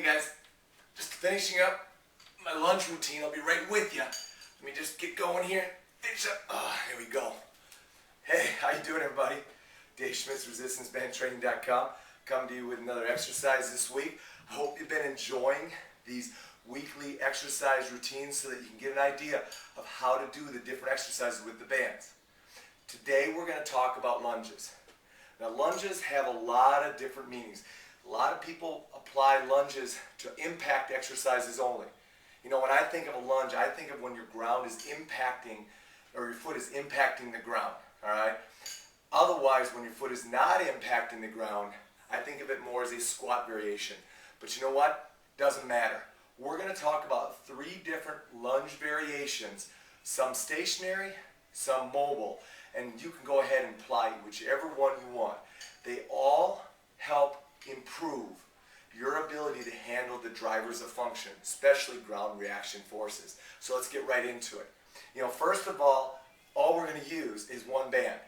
Hey guys, just finishing up my lunge routine. I'll be right with you. Let me just get going here. Finish up. Oh, here we go. Hey, how you doing everybody? Dave Schmidt's ResistanceBandTraining.com. Come to you with another exercise this week. I hope you've been enjoying these weekly exercise routines so that you can get an idea of how to do the different exercises with the bands. Today we're going to talk about lunges. Now lunges have a lot of different meanings. A lot of people apply lunges to impact exercises only. You know, when I think of a lunge, I think of when your ground is impacting, or your foot is impacting the ground, all right? Otherwise, when your foot is not impacting the ground, I think of it more as a squat variation. But you know what? Doesn't matter. We're going to talk about 3 different lunge variations, some stationary, some mobile, and you can go ahead and apply whichever one you want. They all help improve your ability to handle the drivers of function, especially ground reaction forces. So let's get right into it. You know, first of all we're going to use is one band,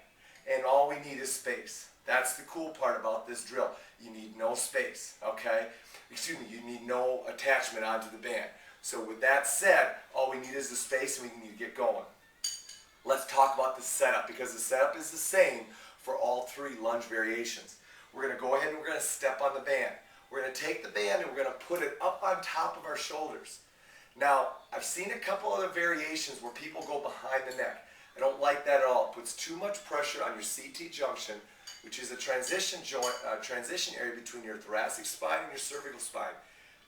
and all we need is space. That's the cool part about this drill. You need no space, okay? Excuse me, you need no attachment onto the band. So with that said, all we need is the space and we need to get going. Let's talk about the setup, because the setup is the same for all 3 lunge variations. We're going to go ahead and we're going to step on the band. We're going to take the band and we're going to put it up on top of our shoulders. Now, I've seen a couple other variations where people go behind the neck. I don't like that at all. It puts too much pressure on your CT junction, which is a transition area between your thoracic spine and your cervical spine.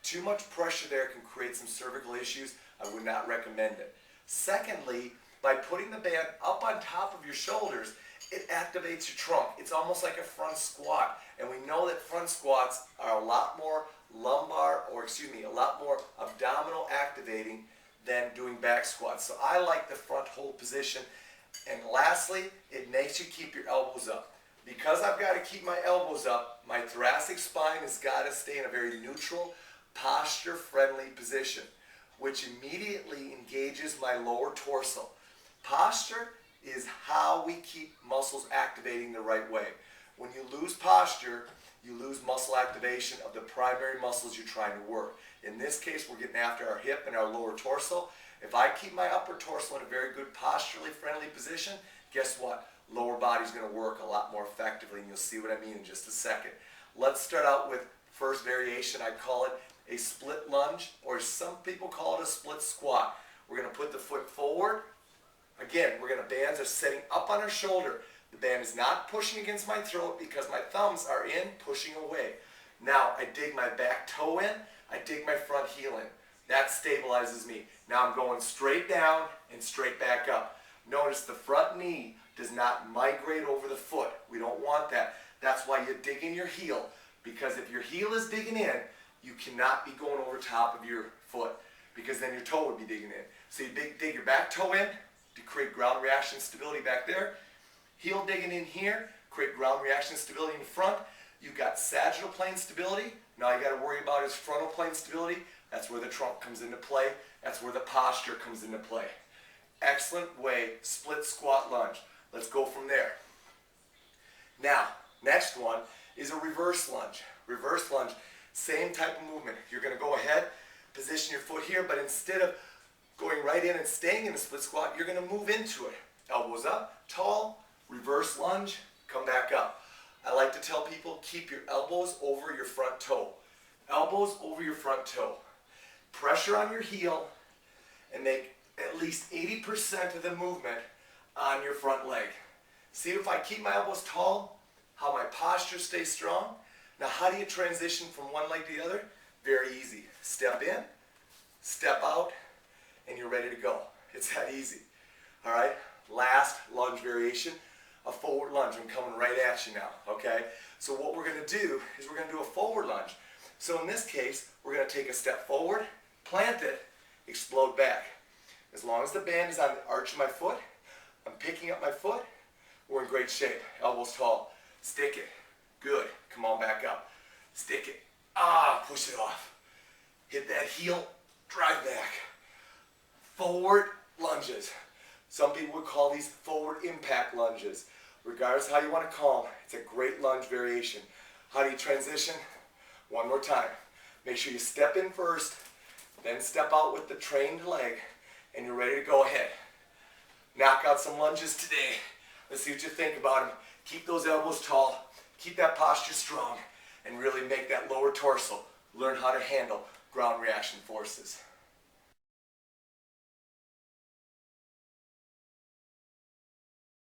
Too much pressure there can create some cervical issues. I would not recommend it. Secondly, by putting the band up on top of your shoulders, it activates your trunk. It's almost like a front squat. And we know that front squats are a lot more a lot more abdominal activating than doing back squats. So I like the front hold position. And lastly, it makes you keep your elbows up. Because I've got to keep my elbows up, my thoracic spine has got to stay in a very neutral, posture-friendly position, which immediately engages my lower torso. Posture is how we keep muscles activating the right way. When you lose posture, you lose muscle activation of the primary muscles you're trying to work. In this case, we're getting after our hip and our lower torso. If I keep my upper torso in a very good posturally friendly position, guess what? Lower body's going to work a lot more effectively, and you'll see what I mean in just a second. Let's start out with first variation. I call it a split lunge, or some people call it a split squat. We're going to put the foot forward. Again, bands are setting up on our shoulder. The band is not pushing against my throat because my thumbs are in, pushing away. Now, I dig my back toe in, I dig my front heel in. That stabilizes me. Now I'm going straight down and straight back up. Notice the front knee does not migrate over the foot. We don't want that. That's why you dig in your heel, because if your heel is digging in, you cannot be going over top of your foot, because then your toe would be digging in. So you dig your back toe in to create ground reaction stability back there. Heel digging in here, create ground reaction stability in the front. You've got sagittal plane stability. Now you got to worry about is frontal plane stability. That's where the trunk comes into play. That's where the posture comes into play. Excellent way, split squat lunge. Let's go from there. Now, next one is a reverse lunge. Reverse lunge, same type of movement. You're going to go ahead, position your foot here, but instead of going right in and staying in a split squat, you're going to move into it. Elbows up, tall, reverse lunge, come back up. I like to tell people, keep your elbows over your front toe. Elbows over your front toe. Pressure on your heel and make at least 80% of the movement on your front leg. See, if I keep my elbows tall, how my posture stays strong. Now, how do you transition from one leg to the other? Very easy. Step in, step out, and you're ready to go. It's that easy. All right, last lunge variation, a forward lunge. I'm coming right at you now, okay? So what we're going to do is we're going to do a forward lunge. So in this case, we're going to take a step forward, plant it, explode back. As long as the band is on the arch of my foot, I'm picking up my foot, we're in great shape. Elbows tall. Stick it. Good. Come on back up. Stick it. Push it off. Hit that heel, drive back. Forward lunges. Some people would call these forward impact lunges. Regardless of how you want to call them, it's a great lunge variation. How do you transition? One more time. Make sure you step in first, then step out with the trained leg, and you're ready to go ahead. Knock out some lunges today. Let's see what you think about them. Keep those elbows tall, keep that posture strong, and really make that lower torso learn how to handle ground reaction forces.